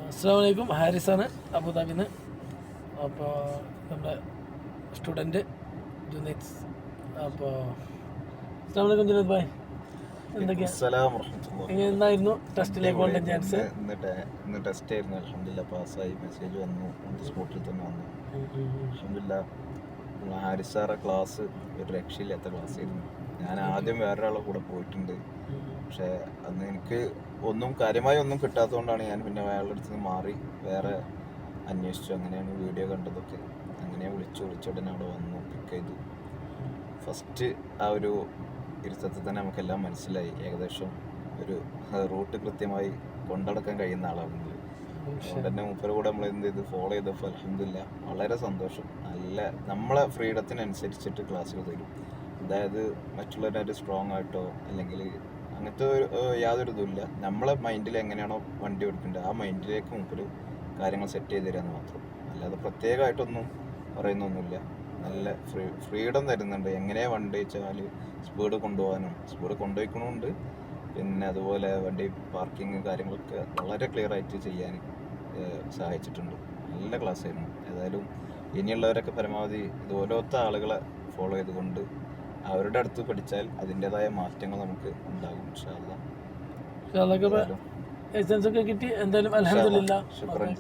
അസ്സലാമു അലൈക്കും. ഹാരിസാണ് അബുദാബിന്ന്. അപ്പോൾ നമ്മുടെ സ്റ്റുഡൻറ്റ് ജുനൈദ്. അപ്പോൾ അസ്സലാമു അലൈക്കും ജുനൈദ് ഭായ്, എന്തായിരുന്നു ടെസ്റ്റിലേക്ക് കൊണ്ട ചാൻസ്? ഇന്ന് ടെസ്റ്റ് ആയിരുന്നു. അൽഹംദുലില്ലാ പാസ്സായി. മെസ്സേജ് വന്നു, സ്പോട്ടിൽ തന്നെ വന്നു. അൽഹംദുലില്ലാ ഹാരിസ് സാറെ ക്ലാസ് ഒരു രക്ഷയില്ലാത്ത ക്ലാസ് ആയിരുന്നു. ഞാൻ ആദ്യം വേറൊരാളെ കൂടെ പോയിട്ടുണ്ട്, പക്ഷേ അന്ന് എനിക്ക് കാര്യമായി ഒന്നും കിട്ടാത്തതുകൊണ്ടാണ് ഞാൻ പിന്നെ അയാളുടെ അടുത്ത് നിന്ന് മാറി വേറെ അന്വേഷിച്ചു. അങ്ങനെയാണ് വീഡിയോ കണ്ടതൊക്കെ. അങ്ങനെ വിളിച്ചുടനെ അവിടെ വന്നു, പിക്ക് ചെയ്തു. ഫസ്റ്റ് ആ ഒരു ഇരുത്തത്തിൽ തന്നെ നമുക്കെല്ലാം മനസ്സിലായി. ഏകദേശം ഒരു റൂട്ട് കൃത്യമായി കൊണ്ടടക്കാൻ കഴിയുന്ന ആളാണെങ്കിൽ അതുകൊണ്ട് തന്നെ മൂപ്പരെ കൂടെ നമ്മൾ എന്ത് ചെയ്ത് ഫോളോ ചെയ്തപ്പോൾ അൽഹംദുലില്ലാ വളരെ സന്തോഷം. നല്ല നമ്മളെ ഫ്രീഡത്തിനനുസരിച്ചിട്ട് ക്ലാസ്സുകൾ തരും. അതായത് മറ്റുള്ളവരായിട്ട് സ്ട്രോങ് ആയിട്ടോ അല്ലെങ്കിൽ അങ്ങനത്തെ യാതൊരു ഇതുമില്ല. നമ്മളെ മൈൻഡിൽ എങ്ങനെയാണോ വണ്ടി ഓടിക്കേണ്ടത് ആ മൈൻഡിലേക്ക് മുമ്പ് കാര്യങ്ങൾ സെറ്റ് ചെയ്ത് തരാമെന്ന് മാത്രം. അല്ലാതെ പ്രത്യേകമായിട്ടൊന്നും പറയുന്നൊന്നുമില്ല. നല്ല ഫ്രീഡം തരുന്നുണ്ട്. എങ്ങനെയാണ് വണ്ടി വെച്ചാൽ സ്പീഡ് കൊണ്ടുപോകാനും സ്പീഡ് കൊണ്ടുപോയിക്കണമുണ്ട്. പിന്നെ അതുപോലെ വണ്ടി പാർക്കിങ് കാര്യങ്ങളൊക്കെ വളരെ ക്ലിയർ ആയിട്ട് ചെയ്യാൻ സഹായിച്ചിട്ടുണ്ട്. നല്ല ക്ലാസ് ആയിരുന്നു. ഏതായാലും ഇനിയുള്ളവരൊക്കെ പരമാവധി ഇതുപോലത്തെ ആളുകളെ ഫോളോ ചെയ്തുകൊണ്ട് അവരുടെ അടുത്ത് പഠിച്ചാൽ അതിൻ്റെതായ മാറ്റങ്ങൾ നമുക്ക് ഉണ്ടാകും. ഇൻഷാ അല്ലാഹ് എസൻസ് ഒക്കെ കിട്ടി. എന്തായാലും അൽഹംദുലില്ലാ. ശുക്രൻ.